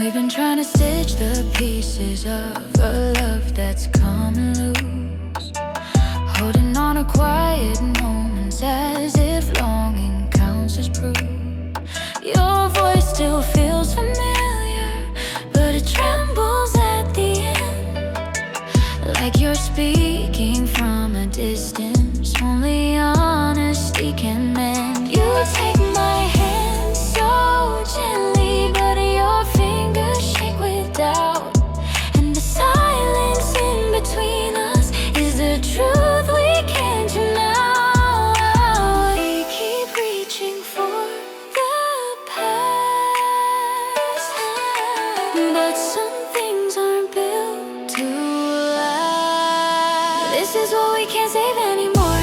We've been trying to stitch the pieces of a love that's coming loose, holding on to quiet moments as if longing counts as proof. Your voice still feels familiar, but it trembles at the end, like you're speaking from a distance only honesty can mend. You take my hand so gently, but your fingers shake with doubt, and the silence in between us is the truth we can't deny. We keep reaching for the past, but some things aren't built to last. This is what we can't save anymore,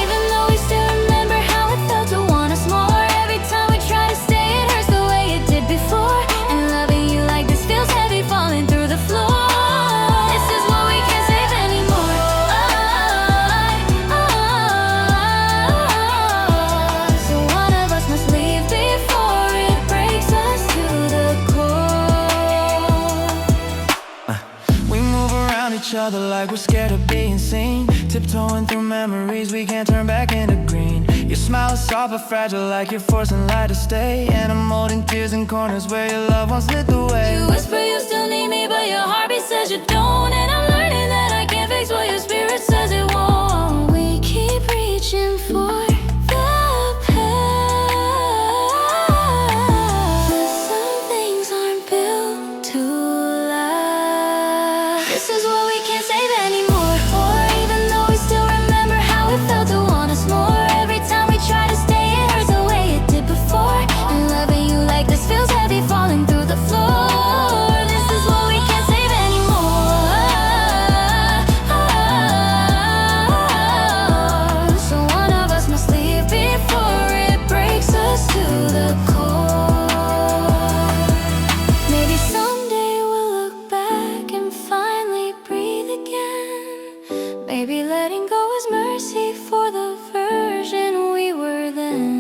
even though we still remember how it felt to want us more. Every time we try to stay, it hurts the way it did before, and loving you like this feels heavy, falling through the floor. This is what we can't save anymore. So one of us must leave before it breaks us to the core. We move around each other like we're scared of being seen, tiptoeing through memories we can't turn back into green. Your smile is soft but fragile, like you're forcing light to stay, and I'm holding tears in corners where your love once lit the way. You whisper you still need me, but your heartbeat says you don't, and I'm learning that I can't fix what your spirit says it won't. We keep reaching for the past, but some things aren't built to last. This is what we can't save anymore, even though we still remember how it felt to want us more. Every time we try to stay, it hurts the way it did before, and loving you like this feels heavy, falling through the floor. This is what we can't save anymore. So one of us must leave before it breaks us to the core. Maybe someday we'll look back and finally breathe again. Maybe letting go is mercy for the version we were then.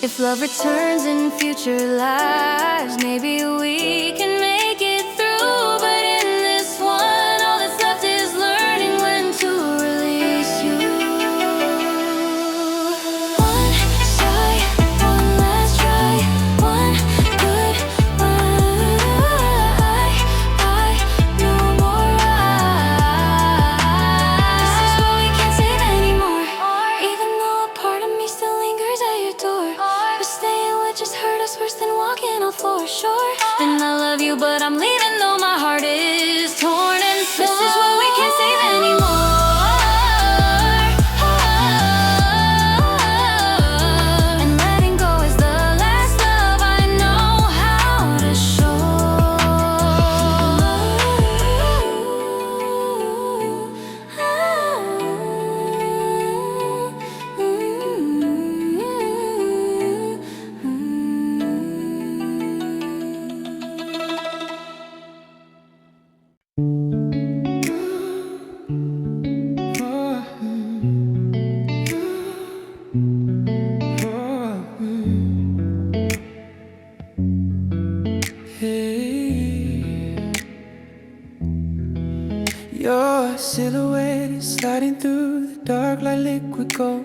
If love returns in future lives, maybe we can make it through. But in this one, all that's left is learning when to release you. One try, one last try, one goodbye. No more This is what we can't save anymore, even though a part of me still lingers at your door. But staying would just hurt us worse than walking on floor. Sure, and I love you, but I'm leaving though my heart is torn and sore. This is what we can't save anymore. And letting go is the last love I know how to show. Your silhouette is sliding through the dark like liquid gold.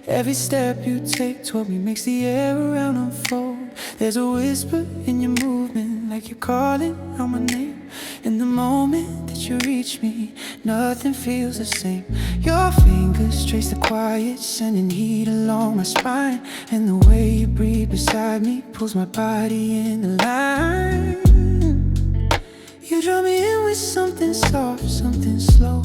Every step you take toward me makes the air around unfold. There's a whisper in your movement, like you're calling out my name. In the moment that you reach me, nothing feels the same. Your fingers trace the quiet, sending heat along my spine, and the way you breathe beside me pulls my body in line. You draw me in with something soft, something slow,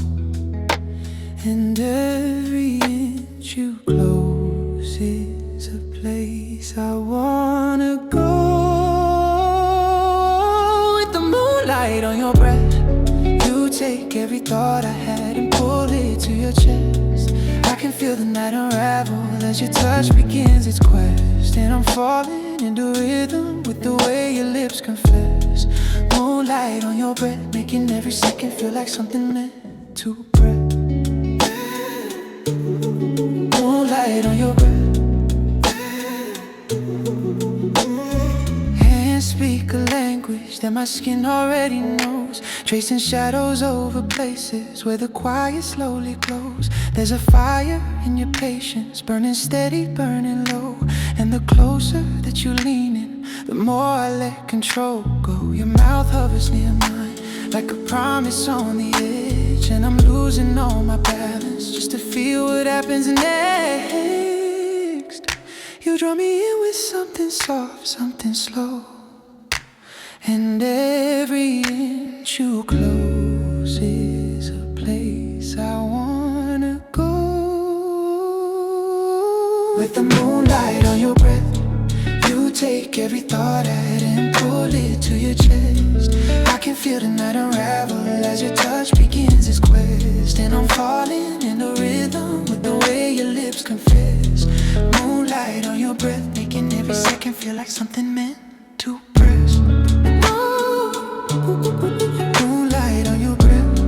and every inch you close is a place I wanna go. With the moonlight on your breath, you take every thought I had and pull it to your chest. I can feel the night unravel as your touch begins its quest, and I'm falling into rhythm with the way your lips confess. Moonlight on your breath, making every second feel like something meant to breath. Moonlight on your breath, speak a language that my skin already knows, tracing shadows over places where the quiet slowly glows. There's a fire in your patience, burning steady, burning low. And the closer that you lean in, the more I let control go. Your mouth hovers near mine, like a promise on the edge, and I'm losing all my balance just to feel what happens next. You draw me in with something soft, something slow, and every inch you close is a place I wanna go. With the moonlight on your breath, you take every thought out and pull it to your chest. I can feel the night unravel as your touch begins its quest, and I'm falling in the rhythm with the way your lips confess. Moonlight on your breath, making every second feel like something meant to press. Moonlight on your breath.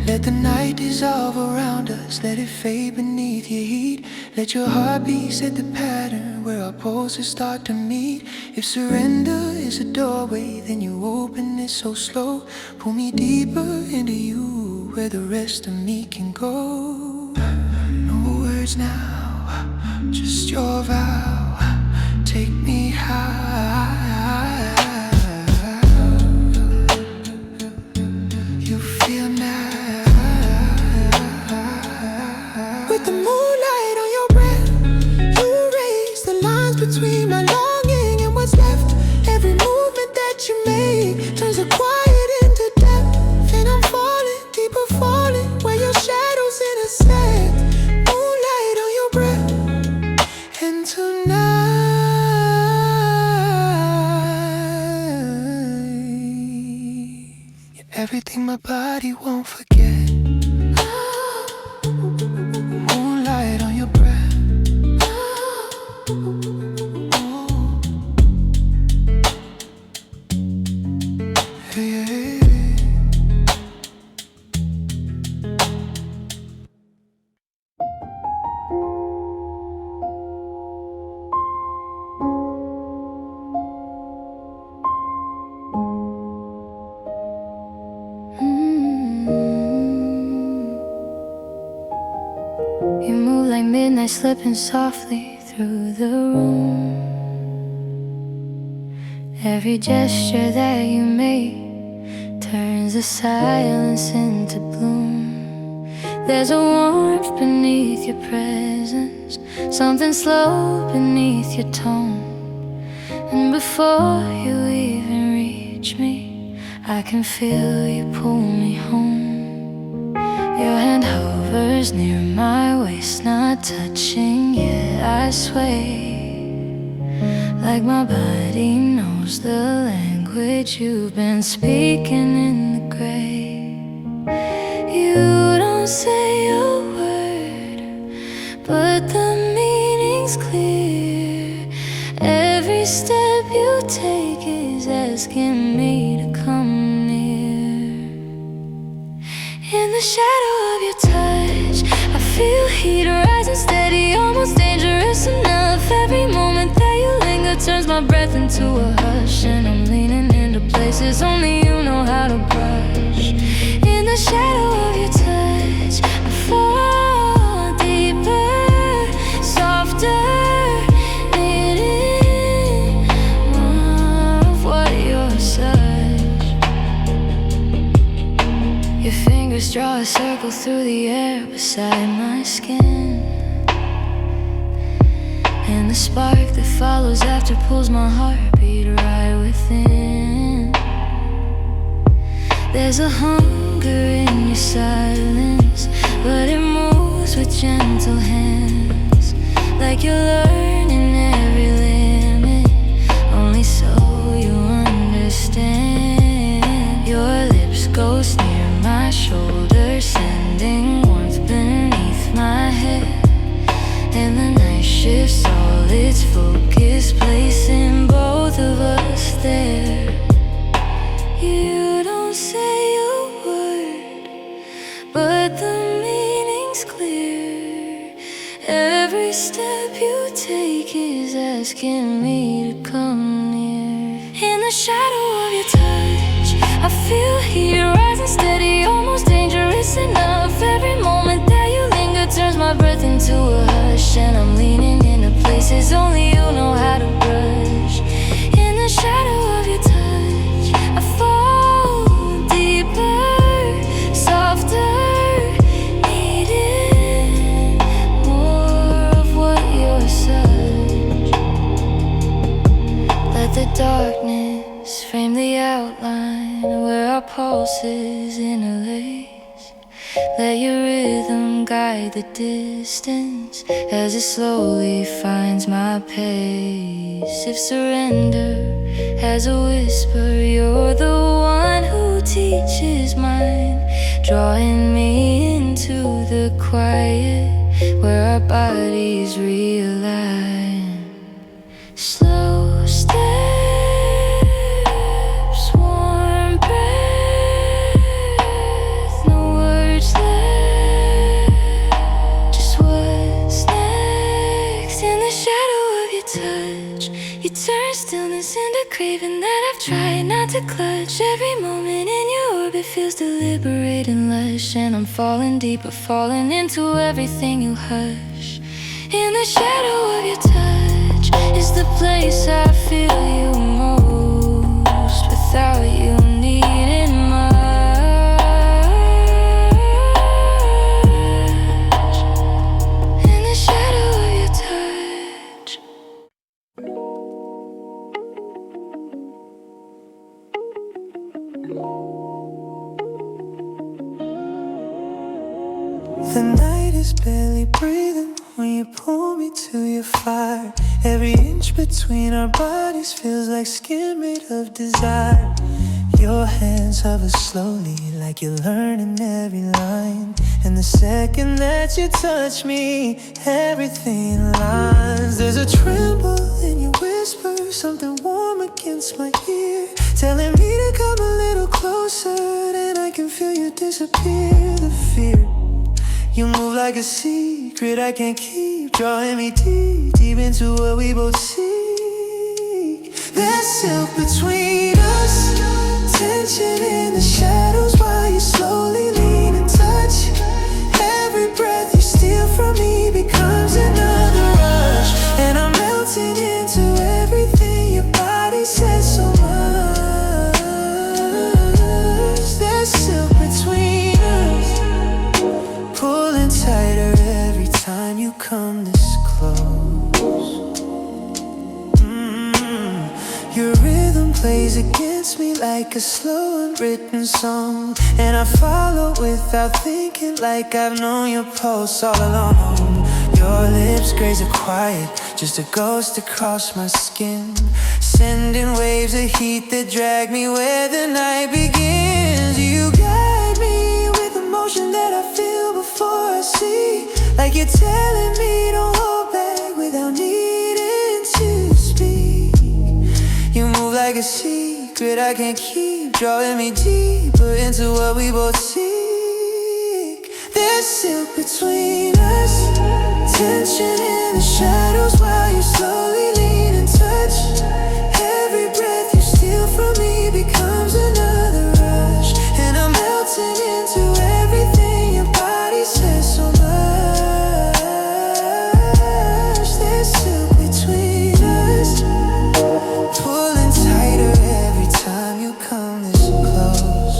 Let the night dissolve around us, let it fade beneath your heat. Let your heartbeat set the pattern where our pulses start to meet. If surrender is a doorway, then you open it so slow. Pull me deeper into you, where the rest of me can go. No words now, just your vow. Take me high. You feel now. With the moonlight on your breath, you erase the lines between my longing and what's left. Every movement that you make turns the quiet into depth, and I'm falling, deeper falling, where your shadows intersect. Moonlight on your breath, and tonight, you're everything my body won't forget. Moonlight on your breath. Yeah. You move like midnight, slipping softly through the room. Every gesture that you make turns the silence into bloom. There's a warmth beneath your presence, something slow beneath your tone. And before you even reach me, I can feel you pull me home. Your hand hovers near my waist, not touching yet I sway, like my body knows the language you've been speaking in the grave. You don't say a word, but the meaning's clear. Every step you take is asking me to come near. In the shadow of your touch, I feel heat rising steady, almost dangerous enough. Every moment that you linger turns my breath into a hush, and I'm leaning into places only you know how to brush. In the shadow of your touch, I fall deeper, softer, needing more of what you're such. Your fingers draw a circle through the air beside my skin, and the spark that follows after pulls my heartbeat right within. There's a hunger in your silence, but it moves with gentle hands, like you're learning every limit, only so you understand. Your lips ghost near my shoulder, sending warmth beneath my head, and the night shifts all its focus, placing both of us there. You don't say a word, but the meaning's clear. Every step you take me to come near. In the shadow of your touch, I feel heat rising steady, almost dangerous enough. Every moment that you linger turns my breath into a hush, and I'm leaning into places only you know how to brush. In the shadow of your touch, I fall deeper, softer, needing more of what you're such. Let the darkness frame the outline where our pulses interlace. Let your rhythm guide the distance as it slowly finds my pace. If surrender has a whisper, you're the one who teaches mine, drawing me into the quiet where our bodies realign. Slow steps, warm breath, no words left, just what's next. In the shadow of your touch, you turn stillness into craving that I've tried not to clutch. Every moment in your orbit feels deliberate and lush, and I'm falling deeper, falling into everything you hush. In the shadow of your touch is the place I feel you most, without you needing much. In the shadow of your touch. The night is barely breathing when you pull me to your fire. Every inch between our bodies feels like skin made of desire. Your hands hover slowly like you're learning every line, and the second that you touch me, everything aligns. There's a tremble in your whisper, something warm against my ear, telling me to come a little closer. Then I can feel you disappear. The fear, you move like a secret I can't keep, drawing me deep, deep into what we both seek. There's silk between us, tension in the shadows while you slowly lean and touch. Every breath you steal from me becomes another rush, and I'm melting into everything your body says so much. There's silk between us, pulling tighter every time you come this close. Your rhythm plays against me like a slow unwritten song, and I follow without thinking like I've known your pulse all along. Your lips graze a quiet, just a ghost across my skin, sending waves of heat that drag me where the night begins. You guide me with emotion that I feel before I see, like you're telling me don't hold back without needing to speak. You move like a secret I can't keep, drawing me deeper into what we both seek. There's silk between us, tension in the shadows while you slowly lean and touch. Every breath you steal from me becomes another rush, and I'm melting into everything your body says so much. There's silk between us, pulling tighter every time you come this close.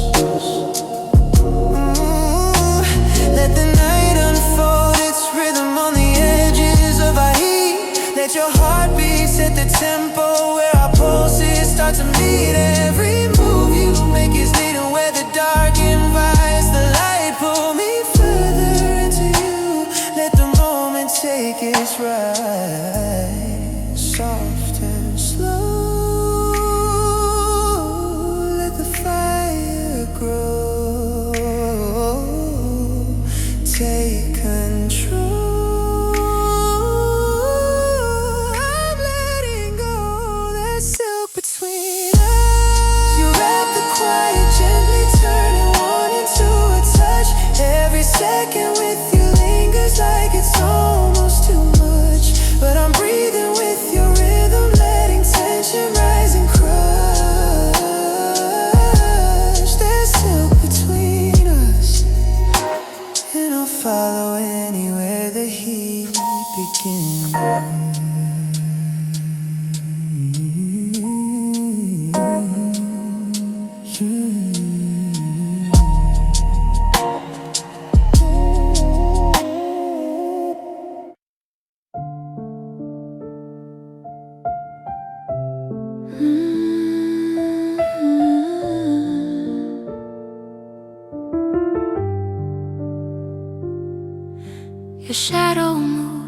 Let the night unfold its rhythm on the edges of our heat. Let your heartbeat set the tempo where our pulses start to meet. Every move you make is leading where the dark invites the light. Pull me further into you, let the moment take its ride. Soft and slow, let the fire grow. Take control, I'm letting go. There's silk between us.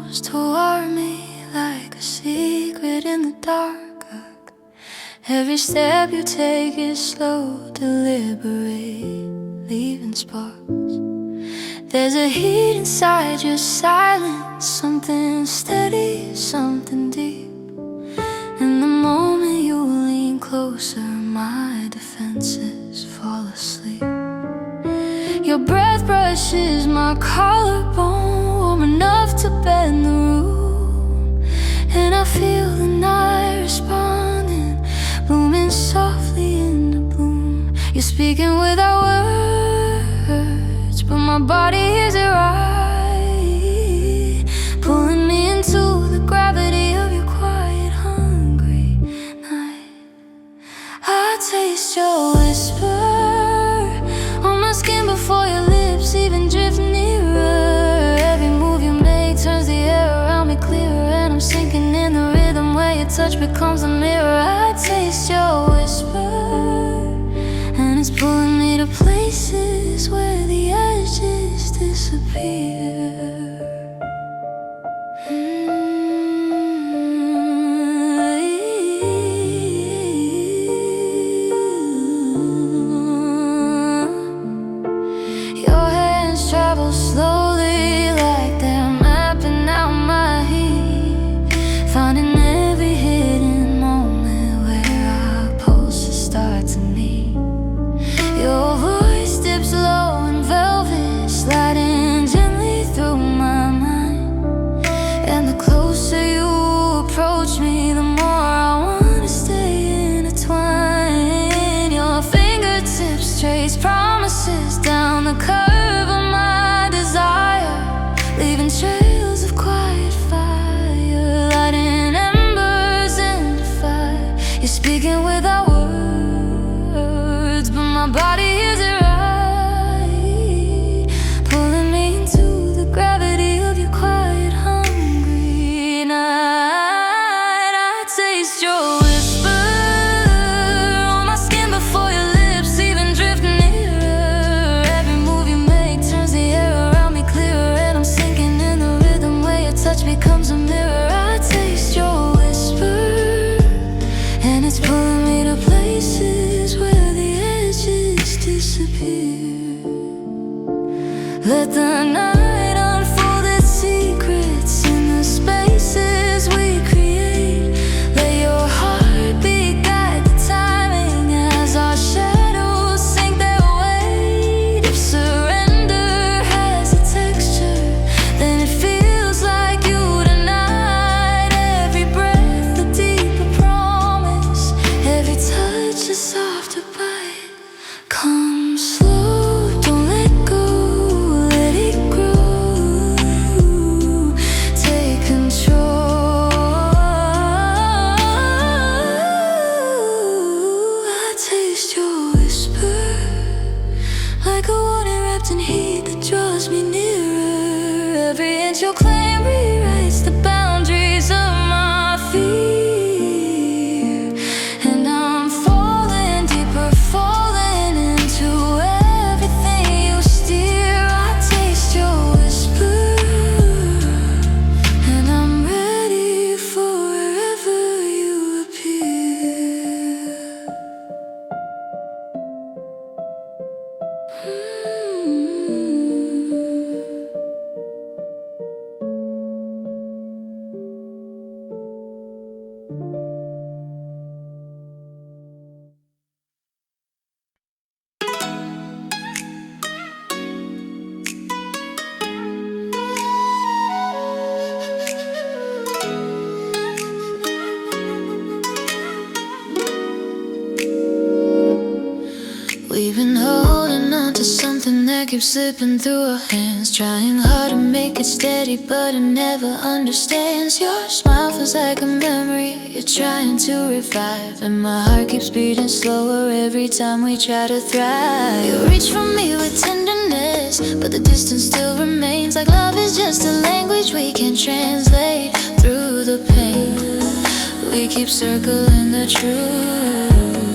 close toward me like a secret in the dark. Every step you take is slow, deliberate, leaving sparks. There's a heat inside your silence, something steady, something deep. And the moment you lean closer, my defenses fall asleep. Your breath brushes my collarbone, warm enough to bend the room. And I feel the night responding, blooming softly into bloom. You're speaking without words, but my body is it right, pulling me into the gravity of your quiet, hungry night. I taste your whisper on my skin before your lips even drift nearer. Every move you make turns the air around me clearer, and I'm sinking in the rhythm where your touch becomes a mirror. I taste your whisper, and it's pulling me to places where the edges disappear. Your hands travel slowly like they're mapping out my heat, finding every hidden moment where our pulses start to meet. Your voice dips low in velvet, sliding gently through my mind. And the closer you approach me, the more I want to stay intertwined. Your fingertips trace promises down the curve of my desire, leaving trails of quiet fire, lighting embers into fire. You're speaking without words, but my body is it right, pulling me into the gravity of your quiet, hungry night. I taste your whisper on my skin before your lips even drift nearer. Every move you make turns the air around me clearer, and I'm sinking in the rhythm where your touch becomes a mirror. I taste your whisper, and it's pulling me to places where the edges disappear. Let the night unfold its secrets in the spaces we create. Let your heartbeat guide the timing as our shadows sink their weight. If surrender has a texture, then it feels like you tonight. Every breath a deeper promise, every touch a softer bite. Come slow, don't let go, let it grow. Take control. I taste your whisper like a warning wrapped in heat that draws me nearer. Every inch you'll claim rewrites the boundaries of my fear, and I'm falling deeper, falling into everything you steer. I taste your whisper, and I'm ready for wherever you appear. We've been holding on to something that keeps slipping through our hands, trying hard to make it steady, but it never understands. Your smile feels like a memory you're trying to revive, and my heart keeps beating slower every time we try to thrive. You reach for me with tenderness, but the distance still remains. Like love is just a language we can't translate. Through the pain, we keep circling the truth,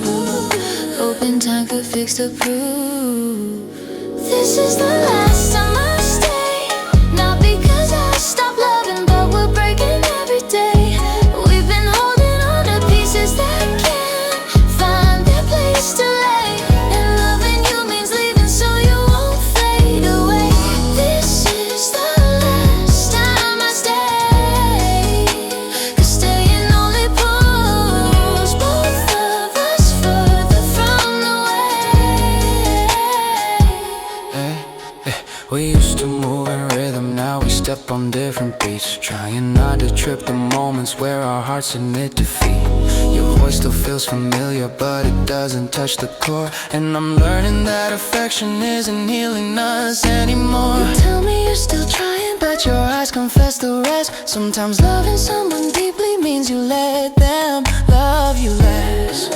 hoping time could fix the proof. This is the last time I stay, not because I stopped loving, but up on different beats, trying not to trip the moments where our hearts admit defeat. Your voice still feels familiar, but it doesn't touch the core. And I'm learning that affection isn't healing us anymore. You tell me you're still trying, but your eyes confess the rest. Sometimes loving someone deeply means you let them love you less.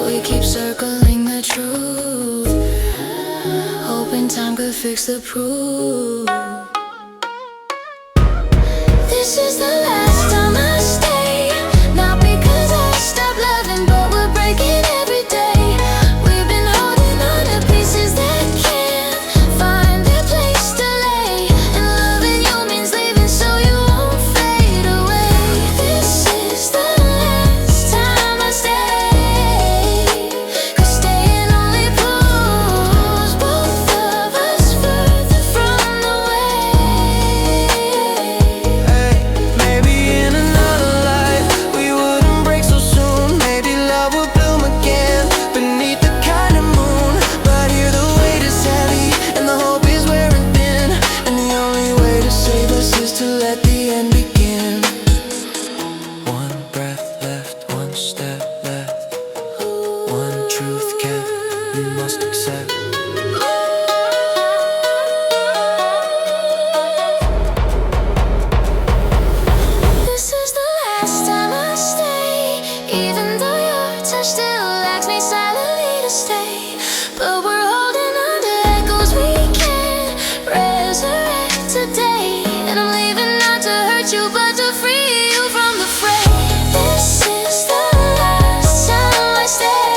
we keep circling the truth, hoping time could fix the proof. This is the last time I stay, not because I stopped loving, but we're breaking every day. We've been holding on to pieces that can't find their place to lay, and loving you means leaving so you won't fade away. This is the last time I stay, 'cause staying only pulls both of us further from the way. Maybe in another life we wouldn't break so soon. Maybe love would bloom again beneath the kind of moon. But here the weight is heavy and the hope is wearing thin, and the only way to save us is to let the end begin. One breath left, one step left, one truth kept, we must accept. This is the last time I stay, even though your touch still asks me silently to stay. But we're holding on to echoes we can't resurrect today, and I'm leaving not to hurt you, but to free you from the fray. This is the last time I stay,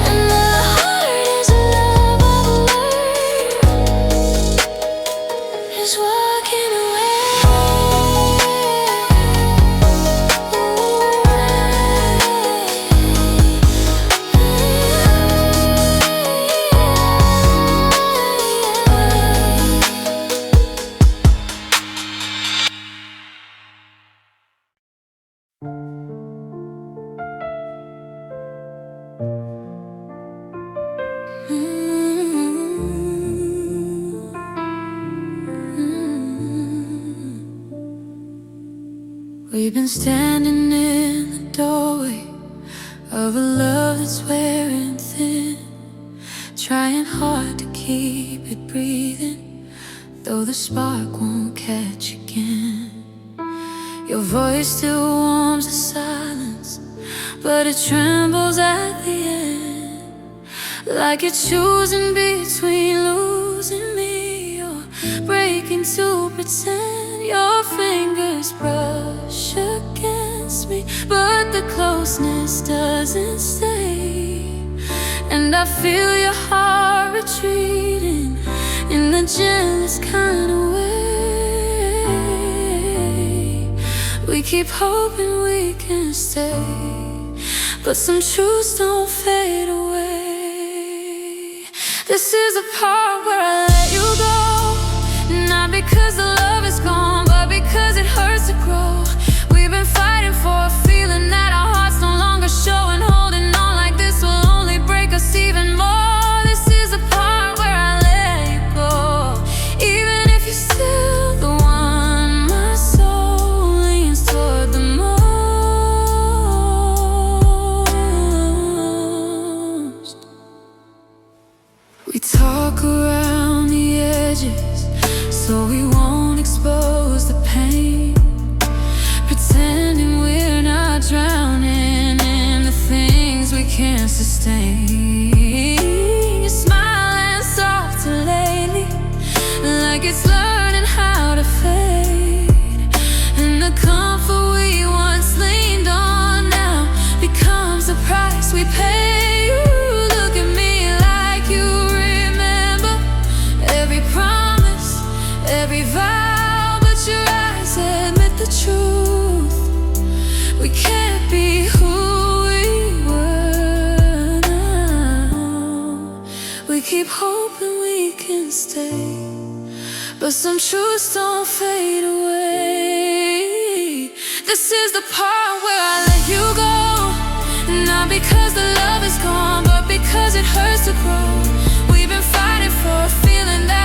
and the heart is a love of a word, is walking away. We've been standing in the doorway of a love that's wearing thin, trying hard to keep it breathing, though the spark won't catch again. Your voice still warms the silence, but it trembles at the end, like you're choosing between losing me or breaking to pretend. Your fingers brush against me, but the closeness doesn't stay, and I feel your heart retreating in the gentlest kind of way. We keep hoping we can stay, but some truths don't fade away. This is the part where I let you go, not because the love is gone, but because it hurts to grow. We've been fighting for a feeling that our hearts no longer show, and holding on like this will only break us even more. This is the part where I let you go, even if you're still the one my soul leans toward the most. We talk around the edges so we won't expose the pain, pretending we're not drowning in the things we can't sustain. You're smiling softer lately, like it's learning how to fade, and the comfort we once leaned on now becomes the price we pay. You look at me like you remember every promise, every vow, but your eyes admit the truth. We can't be who we were now. We keep hoping we can stay, but some truths don't fade away. This is the part where I let you go, not because the love is gone, but because it hurts to grow. We've been fighting for a feeling that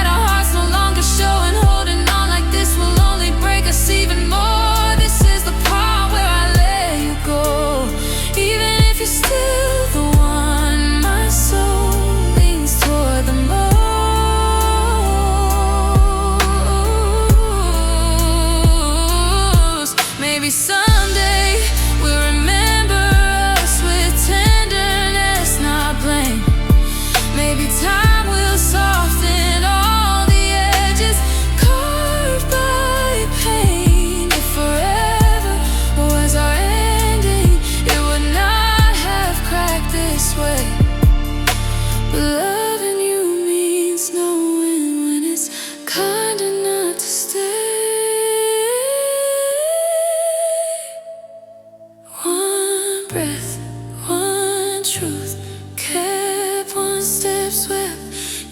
truth. Kept one step swept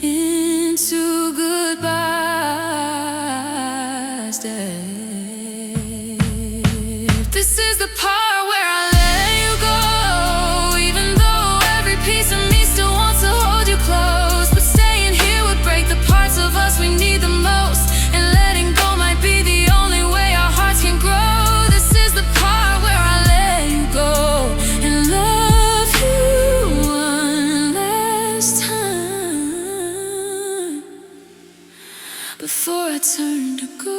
into goodbye step. This is the part where I let you go, even though every piece of me still wants to hold you close. But staying here would break the parts of us we need the most, and letting go might be the only way our hearts can grow. This is the part where I let you go and love you one last time before I turn to go.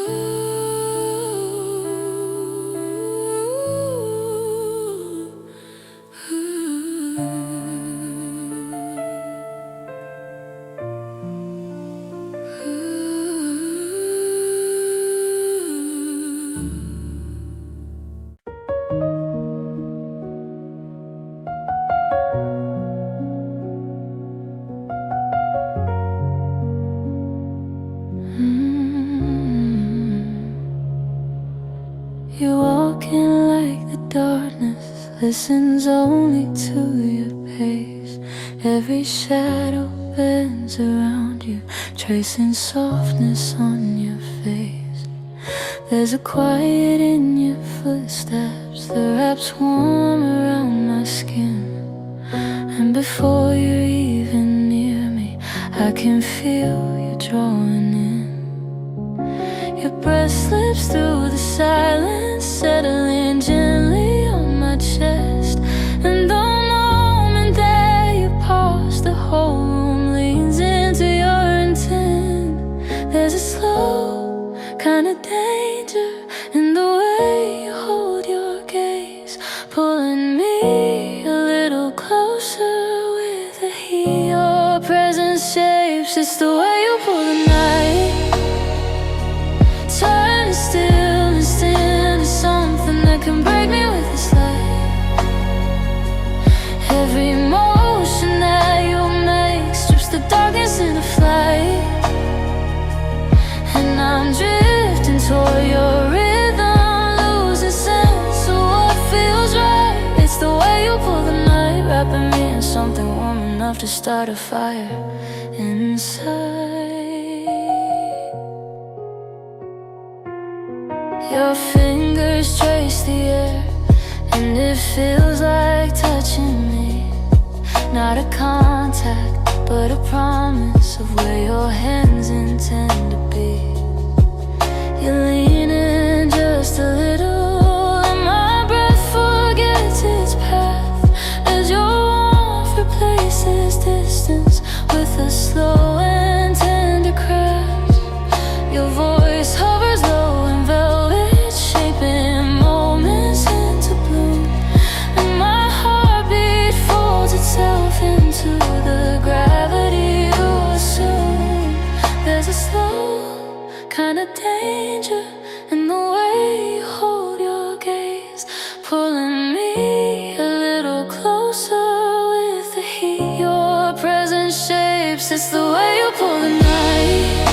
You're walking like the darkness listens only to your pace. Every shadow bends around you, tracing softness on your face. There's a quiet in your footsteps that wraps warm around my skin. And before you're even near me, I can feel you drawing in. Your breath slips through the silence, settling gently on my chest. And the moment that you pause, the whole room leans into your intent. There's a slow kind of danger in the way you hold your gaze, pulling me a little closer with the heat your presence shapes. It's the way you pull the night, turn stillness into something that can break me with its light. Every motion that you make strips the darkness into flight, and I'm drifting toward your rhythm, losing sense of what feels right. It's the way you pull the night, wrapping me in something warm enough to start a fire inside. Your fingers trace the air, and it feels like touching me. Not a contact, but a promise of where your hands intend to be. You're leaning just a little, and my breath forgets its path as your warmth replaces distance with a slow and tender crash. Your voice hovers low and velvet, shaping moments into bloom, and my heartbeat folds itself into the gravity you assume. There's a slow kind of danger in the way you hold your gaze, pulling me a little closer with the heat your presence shapes. It's the way you pull the night,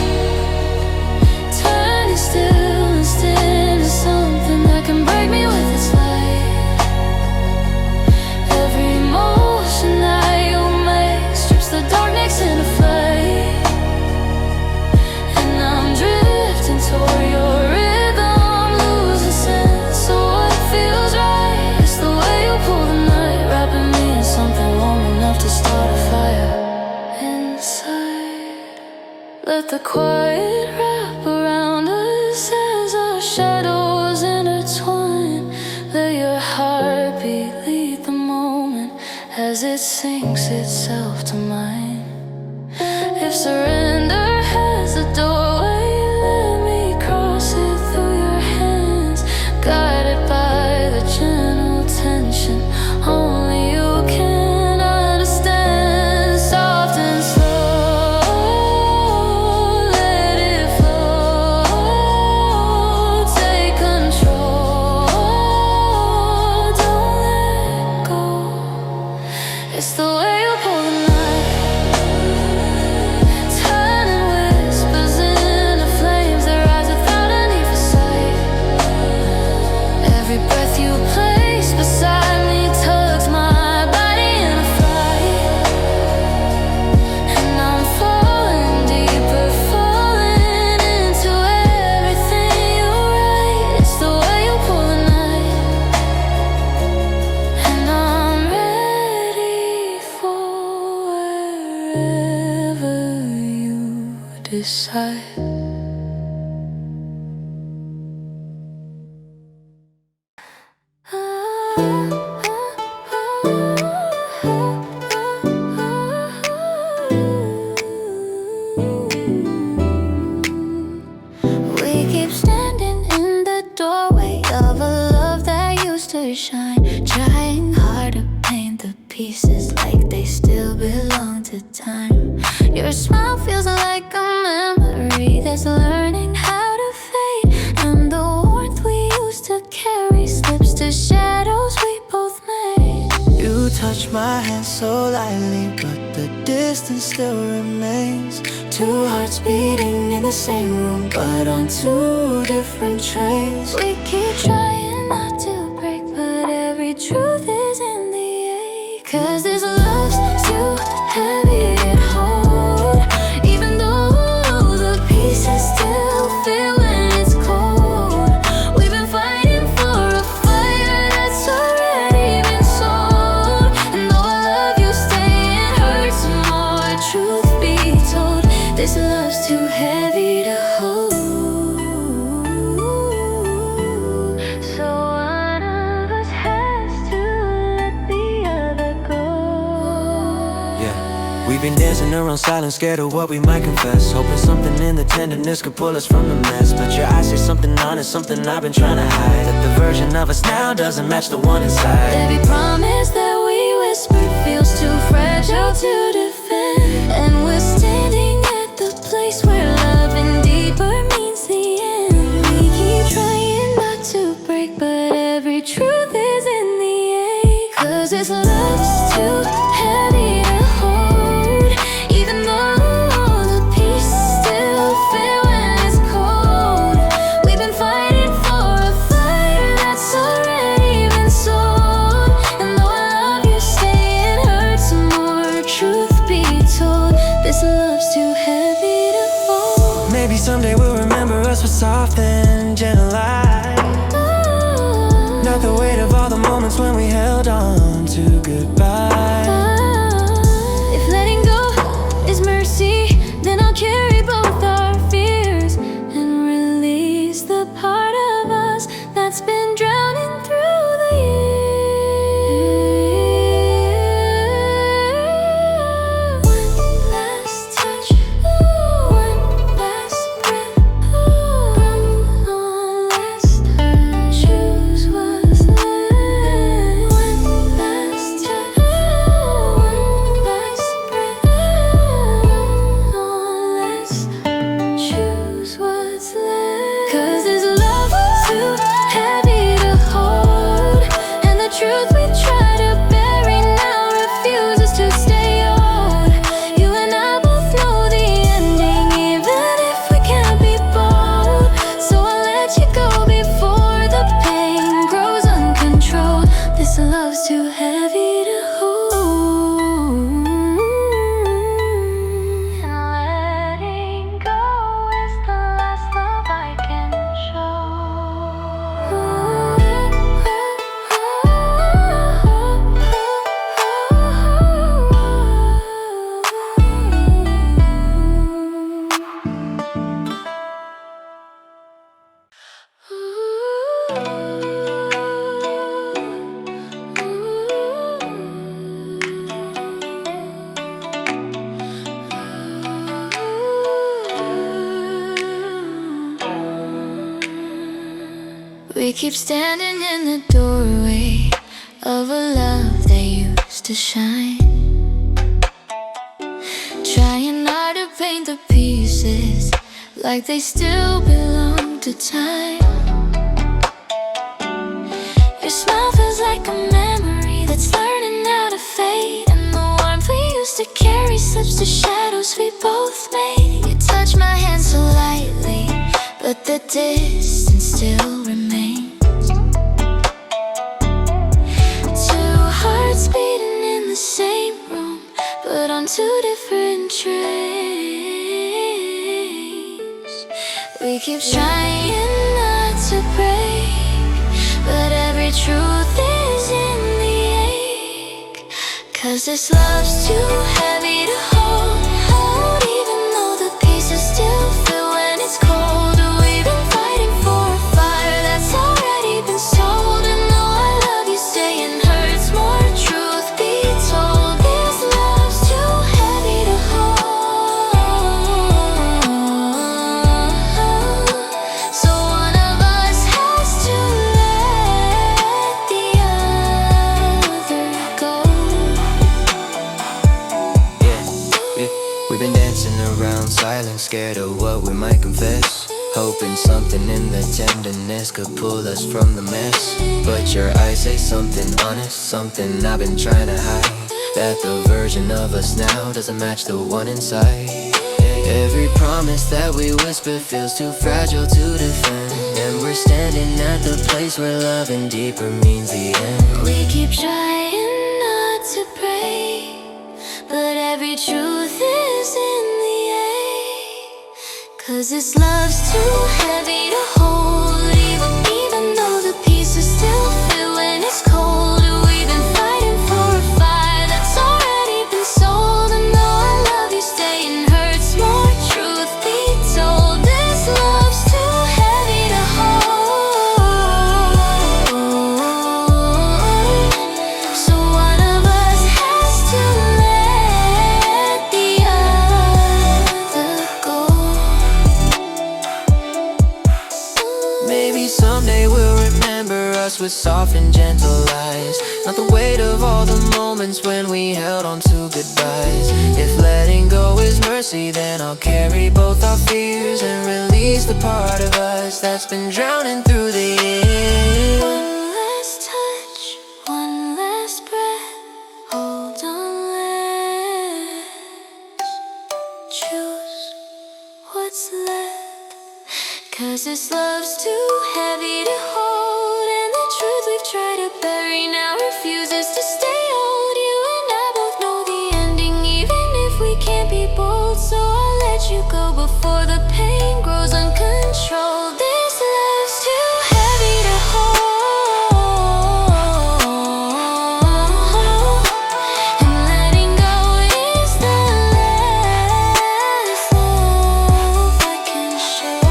turning stillness into something that can break me with its light. Every motion that you make strips the darkness into flight, and I'm drifting toward your rhythm, losing sense of what feels right. It's the way you pull the night, wrapping me in something warm enough to start a fire inside. Let the quiet wrap around us as our shadows intertwine. Let your heartbeat lead the moment as it sinks itself to mine. If surrender has a doorway, let me cross it through your hands, guided by the gentle tension only you can understand. Soft and slow, let it flow, take control, don't let go. It's the way you pull the night, decide. We keep standing in the doorway of a love that used to shine, trying hard to paint the pieces like they still belong to time. Your smile feels like a memory that's learning how to fade, and the warmth we used to carry slips to shadows we both made. You touch my hand so lightly, but the distance still remains. Two hearts beating in the same room, but on two different trains. We keep trying not to break, but every truth is in the ache. 'Cause this love's too heavy to hold, even though the pieces still fit when it's cold. We've been fighting for a fire that's already been sold, and though I love you, staying hurts more. Truth be told, this love's too heavy to hold. So one of us has to let the other go. Yeah, we've been dancing around silent, scared of what we might confess, hoping something in the tenderness could pull us from the mess. But your eyes say something honest, something I've been trying to hide, that the version of us now doesn't match the one inside. Every promise that we whispered feels too fragile to defend, and we're standing at the place where loving deeper means the end. We keep trying not to break, but every truth is in the ache. 'Cause this love's too heavy to hold, even though the pieces still fit when it's cold. We've been fighting for a fire that's already been sold, and though I love you, staying hurts more. Truth be told, this love's too heavy to hold. Maybe someday we'll remember us for soft and gentle light, not the weight of all the moments when we held on to goodbye. If letting go is mercy, then I'll carry both our fears and release the part of us that's been drowning through the years. One last touch, one last breath, one last time. Choose what's left. One last touch, one last breath, one last time. Choose what's left. 'Cause this love is too heavy to hold, and the truth we try to bury now refuses to stay old. You and I both know the ending, even if we can't be bold. So I'll let you go before the pain grows uncontrolled. This love's too heavy to hold, and letting go is the last love I can show. We keep standing in the doorway of a love that used to shine, trying hard to paint the pieces like they still belong to time. Your smile feels like a memory that's learning how to fade, and the warmth we used to carry slips to shadows we both made. You touch my hand so lightly, but the distance still remains. Two hearts beating in the same room, but on two different trains. We keep trying not to break, but every truth is in the ache. 'Cause this love's too heavy to hold, even though the pieces still scared of what we might confess, hoping something in the tenderness could pull us from the mess. But your eyes say something honest, something I've been trying to hide, that the version of us now doesn't match the one inside. Every promise that we whisper feels too fragile to defend, and we're standing at the place where loving deeper means the end. We keep trying not to break, but every truth is in the air. 'Cause this love's too heavy to hold, even though the pieces still fit when it's cold. We've been fighting for a fire that's already been sold, and though I love you, staying hurts more. Truth be told, this love's too heavy to hold. So one of us has to let the other go. Maybe someday we'll remember us with soft and gentle eyes, not the weight of all the moments when we held on to goodbyes. If letting go is mercy, then I'll carry both our fears and release the part of us that's been drowning through the years. One last touch, one last breath. Hold on, let's choose what's left. 'Cause this love's too heavy to hold, and the truth we've tried to bury now refuses to stay old. You and I both know the ending, even if we can't be bold. So I'll let you go before the pain grows uncontrolled. This love's too heavy to hold, and letting go is the last love I can show.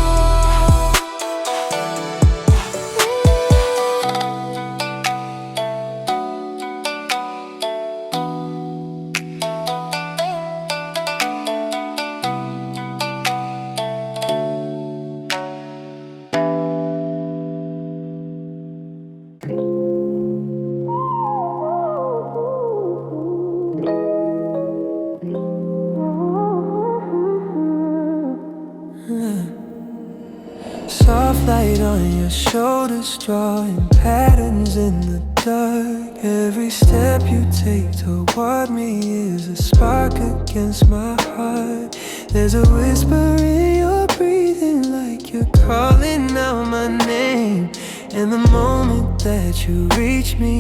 Soft light on your shoulders, drawing patterns in the dark. Every step you take toward me is a spark against my heart. There's a whisper in your breathing, like you're calling out my name. And the moment that you reach me,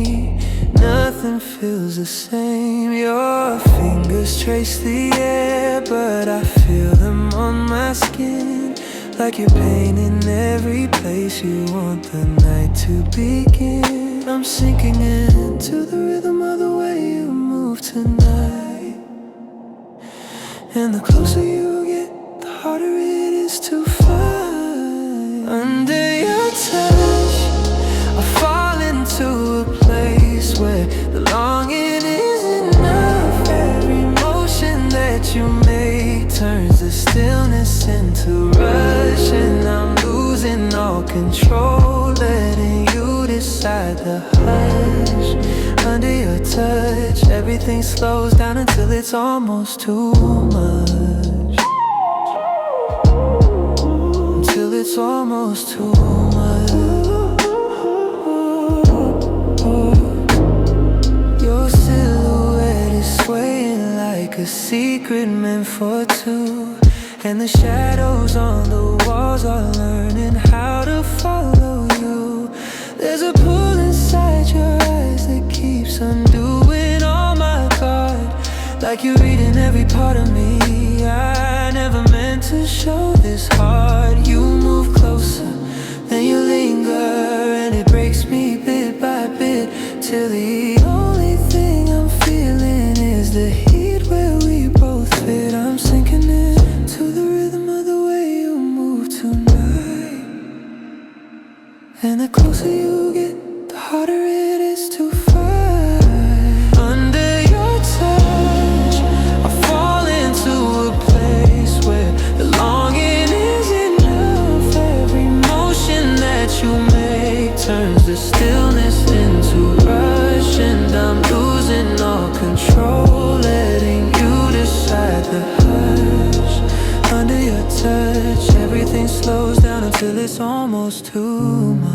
nothing feels the same. Your fingers trace the air, but I feel them on my skin, like you're painting every place you want the night to begin. I'm sinking into the rhythm of the way you move tonight, and the closer you get, the harder it is to find. Under your touch, I fall into a place where the longing is enough. Every motion that you make turns the stillness into rush, and I'm losing all control, letting you decide the hush. Under your touch, everything slows down until it's almost too much, until it's almost too much. Your silhouette is swaying like a secret meant for two, and the shadows on the walls are learning how to follow you. There's a pull inside your eyes that keeps undoing all my guard, like you're reading every part of me. I never meant to show this hard. You move closer, then you linger, and it breaks me bit by bit, till the only thing I'm feeling is the heat where we both fit. I'm sinking into the rhythm of the way you move tonight, and the closer you get, the harder it is to find. Under your touch, I fall into a place where the longing is enough. Every motion that you make turns the stillness into rush, and it's almost too much.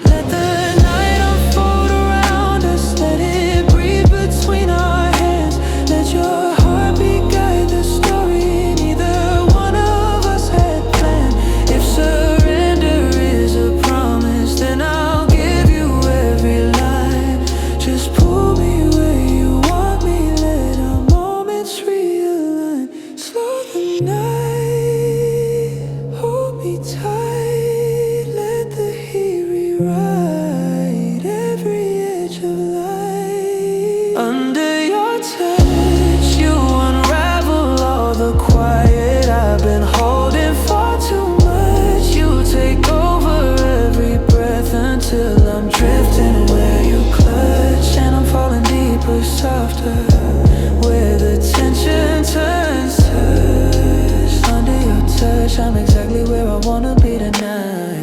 Let the night unfold around us, let it breathe between our hands. Let your heartbeat guide the story neither one of us had planned. If surrender is a promise, then I'll give you every line. Just pull me where you want me, let our moments realign. Slow the night, hold me tight, let the heat rewrite every edge of light. Under your touch, you unravel all the quiet I've been holding for too much. You take over every breath until I'm drifting where you clutch, and I'm falling deeper, softer, where the tension turns touch. Under your touch, I'm exactly where I wanna be tonight.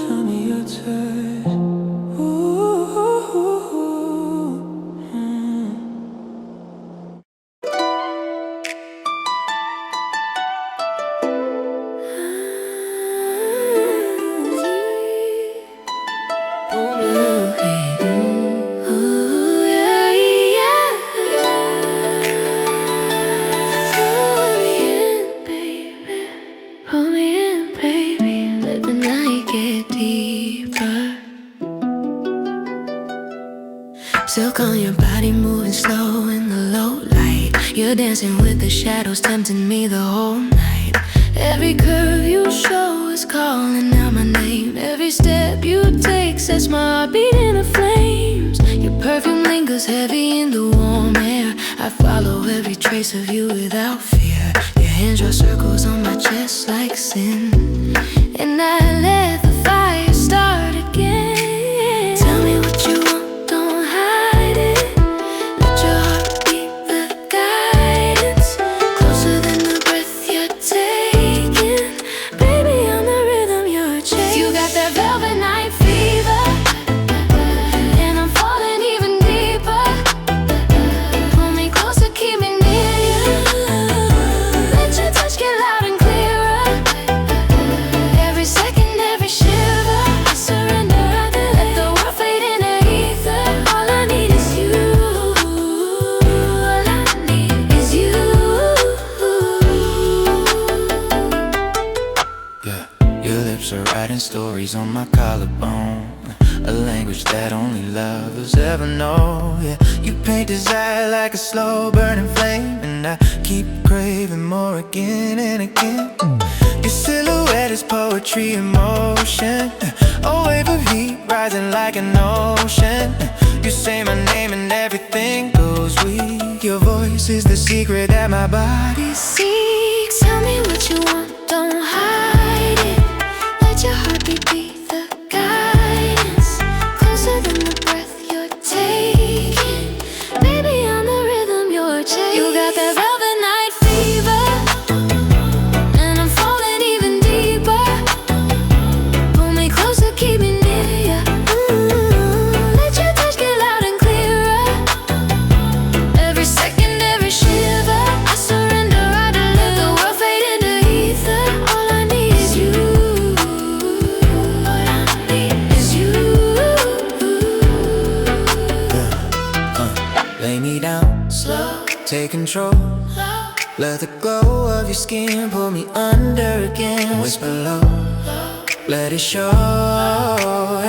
Show me your touch. Ooh, yeah, yeah. Pull me in, baby. Pull me in, baby. Let the night get deeper. Silk on your body, moving slow in the low light. You're dancing with the shadows, tempting me the whole night. Every curve you show is calling out my name. Every step you take sets my heart beating to flames. Your perfume lingers heavy in the warm air. I follow every trace of you without fear. Your hands draw circles on my chest like sin, and I let the fire start again. Tell me what you want, don't hide it. Let your heart be the guidance. Closer than the breath you're taking. Baby, I'm the rhythm you're chasing. You got that velvet night fever, and I'm falling even deeper. Pull me closer, keep me near you. Let your touch get loud and clearer. Every second, every shiver, I surrender. Let the world fade into ether. All I need is you. All I need is you. Yeah, your lips are writing stories on my collarbone, a language that only lovers ever know. Yeah, you paint desire like a slow burning flame, and I keep craving more again and again. Your silhouette is poetry in motion, a wave of heat rising like an ocean. You say my name and everything goes weak. Your voice is the secret that my body seeks. Tell me what you want, don't hide it. Let your heartbeat be the guidance. Closer than the breath you're taking. Baby, I'm the rhythm you're chasing. You got that velvet night fever, and I'm falling even deeper. Pull me closer, keep me near ya. Let your touch get loud and clearer. Every second, every shiver, I surrender. I let the world fade into ether. All I need is you. All I need is you. Lay me down, Slow, take control. low, Let the glow of your skin pull me under again. Whisper low, let it show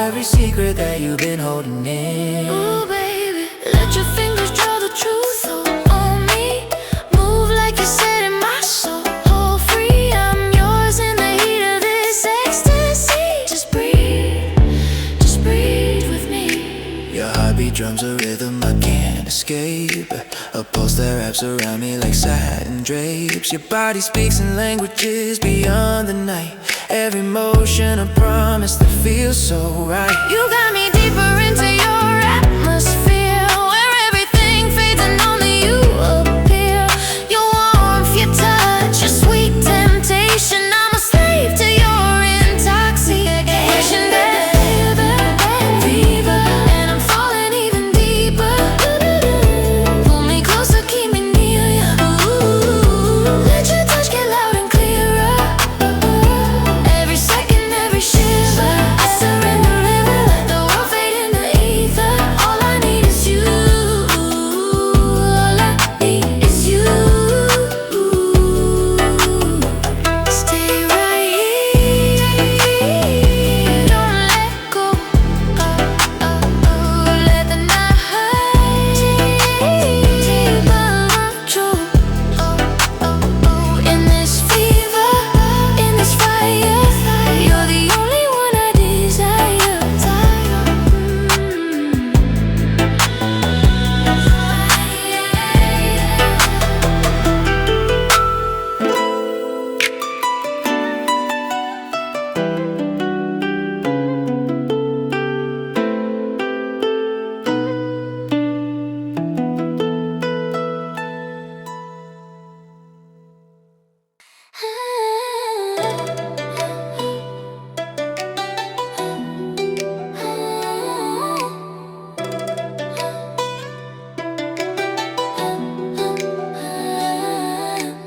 every secret that you've been holding in. ooh, baby. Let your fingers draw the truth on me. Move like you said in my soul. Hold free, I'm yours in the heat of this ecstasy. Just breathe with me. Your heartbeat drums a rhythm I can't escape, a pulse that wraps around me like satin drapes. Your body speaks in languages beyond the night. Every motion a promise that feels so right. You got me deeper into your atmosphere, where everything fades and only you appear. Your warmth, your touch, your sweet temptation. I'm a slave to your intoxication. Fever, and I'm falling even deeper.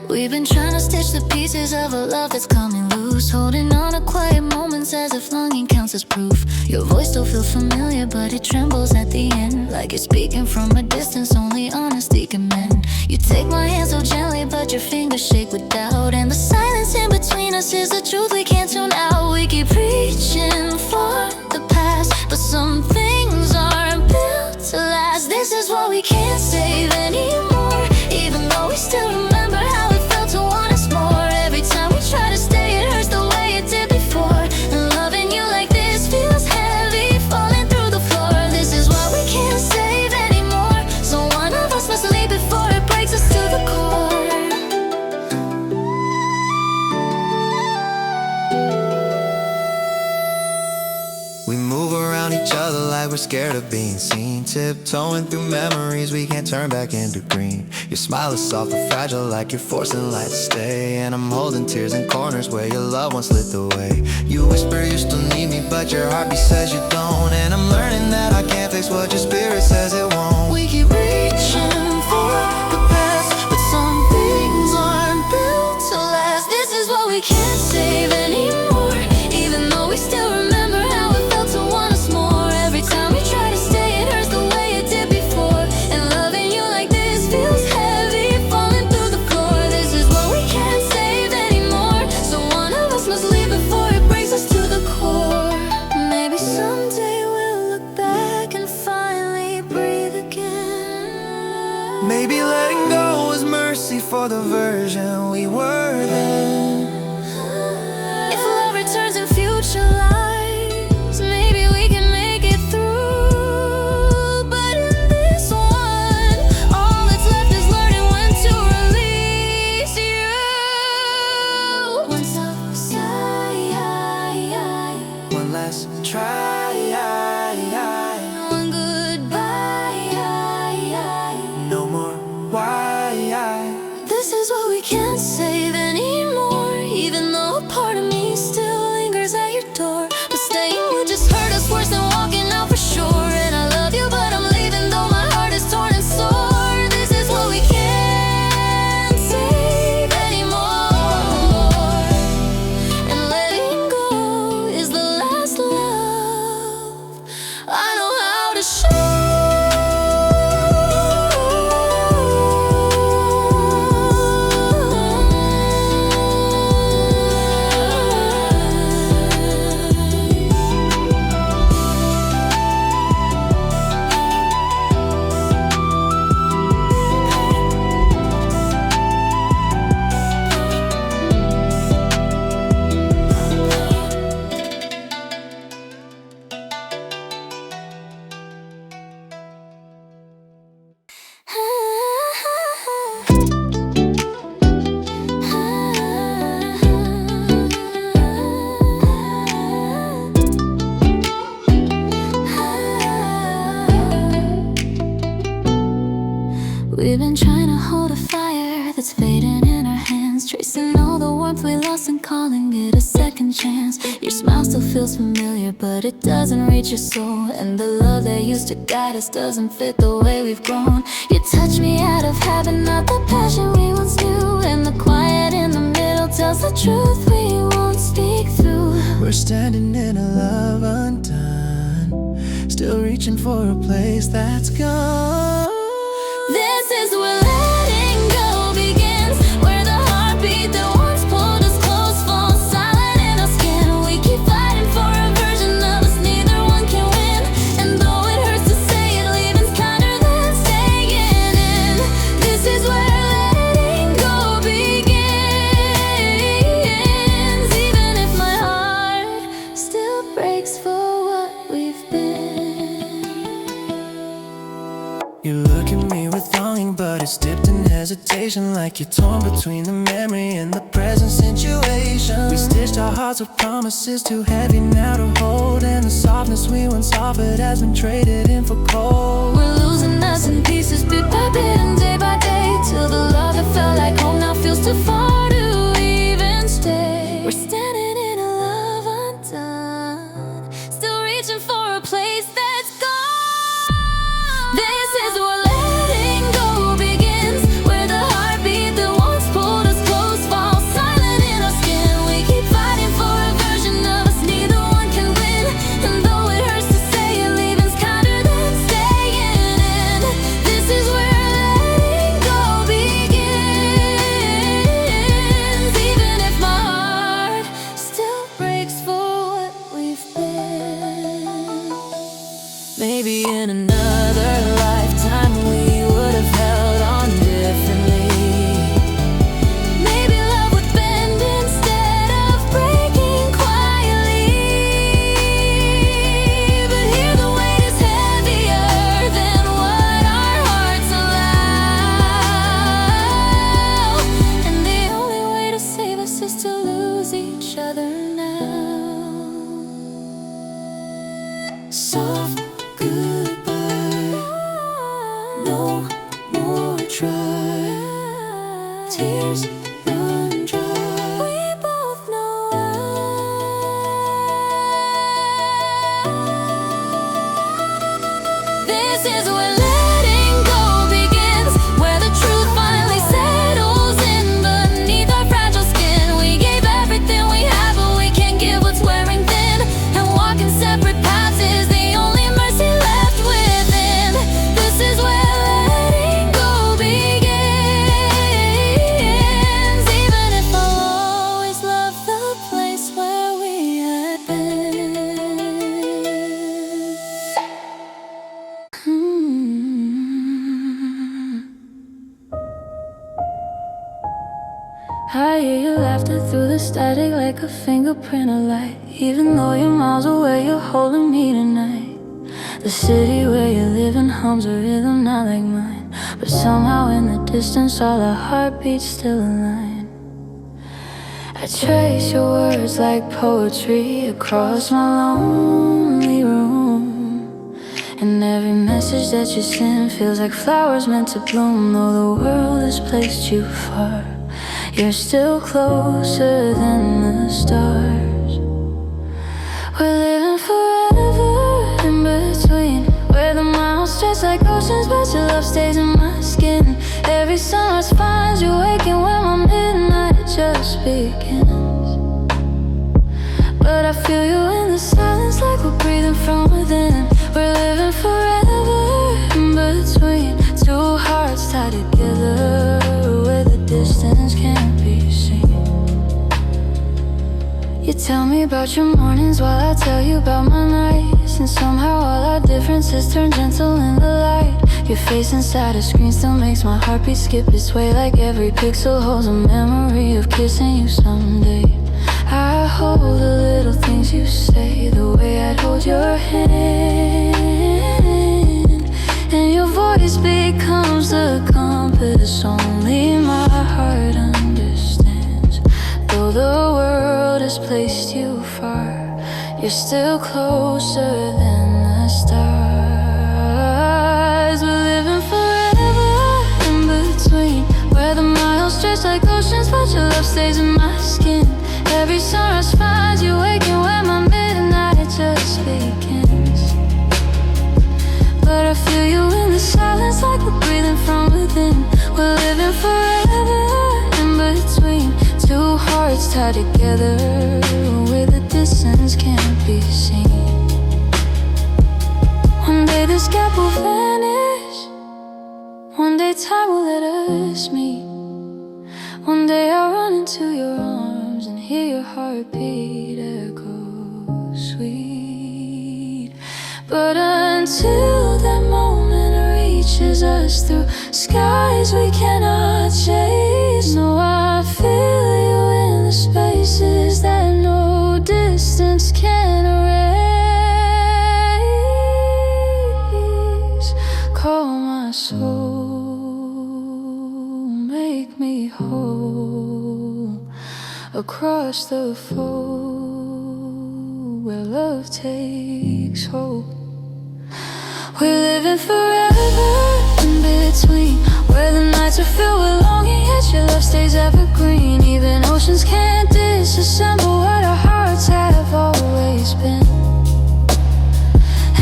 We've been trying to stitch the pieces of a love that's coming loose, holding on to quiet moments as if longing counts as proof. Your voice still feels familiar, but it trembles at the end, like you're speaking from a distance only honesty can mend. You take my hand so gently, but your fingers shake with doubt, and the silence in between us is the truth we can't tune out. We keep reaching for the past, but some things aren't built to last. This is what we can't save anymore, even though we still remember how it felt to want us more. Every time we try to stay, it hurts the way it did before. And loving you like this feels heavy, falling through the floor. This is what we can't save anymore, so one of us must leave before it breaks us to the core. We move around each other like we're scared of being seen, tiptoeing through memories we can't turn back into green. Your smile is soft and fragile, like you're forcing light to stay, and I'm holding tears in corners where your love once lit the way. You whisper you still need me, but your heartbeat says you don't, and I'm learning that I can't fix what your spirit says it won't. We keep reaching for the past, but some things aren't built to last. This is what we can't save anymore, even though we still remember how it felt to want us more. Every time we try to stay, it hurts the way it did before. And loving you like this feels heavy, falling through the floor. This is what we can't save anymore, so one of us must leave before it breaks us to the core. Maybe someday we'll look back and finally breathe again. Maybe letting go is mercy for the version we were then. If love returns in future lives, maybe we can make it through. But in this one, all that's left is learning when to release you. One soft sigh, One last try. one goodbye. No more why. This is what we can't save anymore, even though a part of me still lingers at your door. But staying would just hurt us worse than walking out for sure. And I love you, but I'm leaving though my heart is torn and sore. This is what we can't save anymore, and letting go is the last love I know how to show. We've been trying to hold a fire that's fading in our hands, tracing all the warmth we lost and calling it a second chance. Your smile still feels familiar, but it doesn't reach your soul, and the love that used to guide us doesn't fit the way we've grown. You touch me out of habit, not the passion we once knew, and the quiet in the middle tells the truth we won't speak through. We're standing in a love undone, still reaching for a place that's gone. This is where letting go begins, where the heartbeat that once pulled us close falls silent in our skin. We keep fighting for a version of us neither one can win, and though it hurts to say it, leaving's kinder than staying in. This is where letting go begins, even if my heart still breaks for what we've been. You look at me with longing, but it's dipped in hesitation, like you're torn between the memory and the present situation. We stitched our hearts with promises too heavy now to hold, and the softness we once offered has been traded in for cold. We're losing us in pieces bit by bit and day by day, till the love that felt like home now feels too far to even I hear your laughter through the static like a fingerprint of light. Even though you're miles away, you're holding me tonight. The city where you live in hums a rhythm not like mine, but somehow in the distance all our heartbeats still align. I trace your words like poetry across my lonely room, and every message that you send feels like flowers meant to bloom. Though the world has placed you far, you're still closer than the stars. We're living forever in between, where the miles stretch like oceans, but your love stays in my skin. Every sunrise finds you waking when my midnight just begins. But I feel you in the silence like we're breathing from within. We're living forever in between, two hearts tied together where the distance can't be seen. You tell me about your mornings while I tell you about my nights, and somehow all our differences turn gentle in the light. Your face inside a screen still makes my heartbeat skip its way, like every pixel holds a memory of kissing you someday. I hold the little things you say, the way I'd hold your hand, and your voice becomes the compass only my heart understands. Though the world has placed you far, you're still closer than the stars. We're living forever in between, where the miles stretch like oceans, but your love stays in my skin. Every sunrise finds you waking when my midnight just begins. But I feel you in the silence like we're breathing from within. We're living forever in between, two hearts tied together where the distance can't be seen. One day this gap will vanish, one day time will let us meet. One day I'll run into your arms and hear your heartbeat echo sweet. But until that moment reaches us through skies we cannot chase, no, I feel you in the spaces that no distance can erase. Call my soul, make me whole, across the fold where love takes hold. We're living forever in between, where the nights are filled with longing, yet your love stays evergreen. Even oceans can't disassemble what our hearts have always been.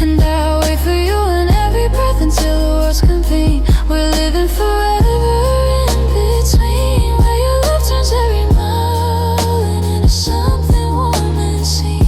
And I wait for you in every breath until the worlds convene. We're living forever in between, where your love turns every mile into something warm and seen.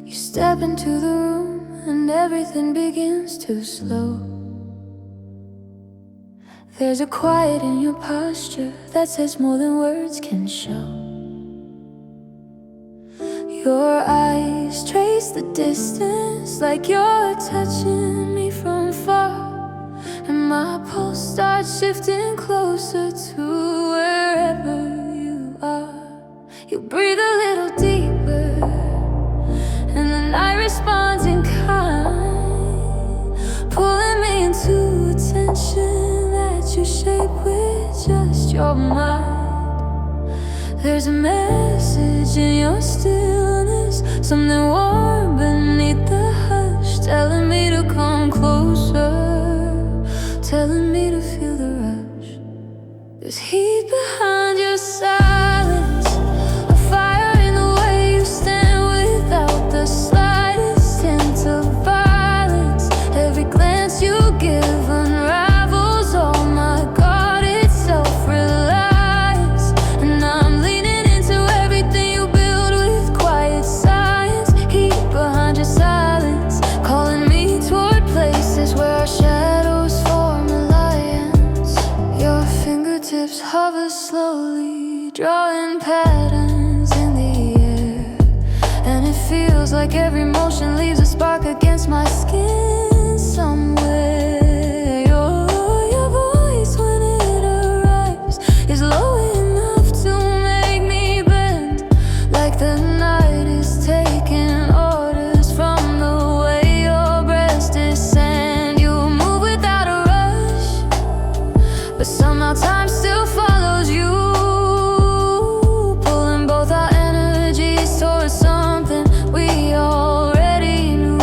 You step into the room and everything begins to slow. There's a quiet in your posture that says more than words can show. Your eyes trace the distance like you're touching me from far, and my pulse starts shifting closer to wherever you are. You breathe a little deeper, and the night responds in kind, pulling me into a tension that you shape with just your mind. There's a message in your stillness, something warm beneath the hush, telling me to come closer, telling me to feel the rush. There's heat behind your silence, a fire in the way you stand without the slightest hint of violence. Every glance you give unravels all my guarded self-reliance, and I drawing patterns in the air, and it feels like every motion leaves a spark against my skin somewhere. Your voice when it arrives is low enough to make me bend, like the night is taking orders from the way your breast is sand. You move without a rush, but somehow time still follows you, pulling both our energies towards something we already knew.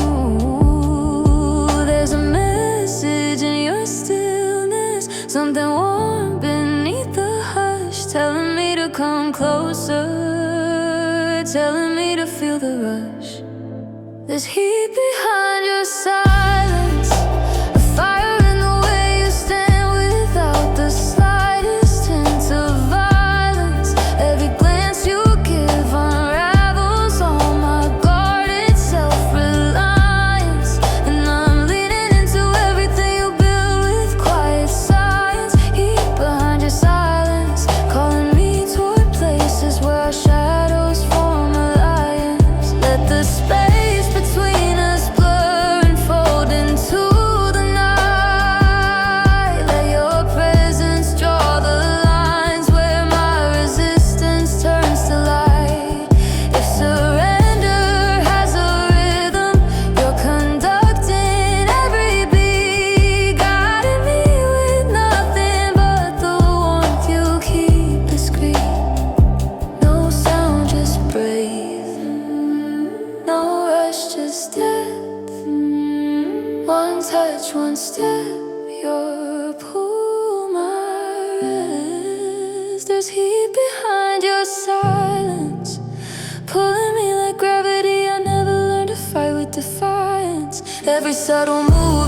There's a message in your stillness, something warm beneath the hush, telling me to come closer, telling me to feel the rush. There's heat behind your silence, a fire in the way you stand without the slightest hint of violence. Every glance you give unravels all my guarded self-reliance, and I'm leaning into everything you build with quiet science. Heat behind your silence, calling me toward places where our shadows form alliance. Let the space between us blur and fold into the night. Let your presence draw the lines where my resistance turns to light. If surrender has a rhythm, you're conducting every beat, guiding me with nothing but the warmth you keep discreet. No sound, just breathe. No rush, just depth. One touch, one step, your pull, my rest. There's heat behind your silence, pulling me like gravity. I never learned to fight with defiance. Every subtle move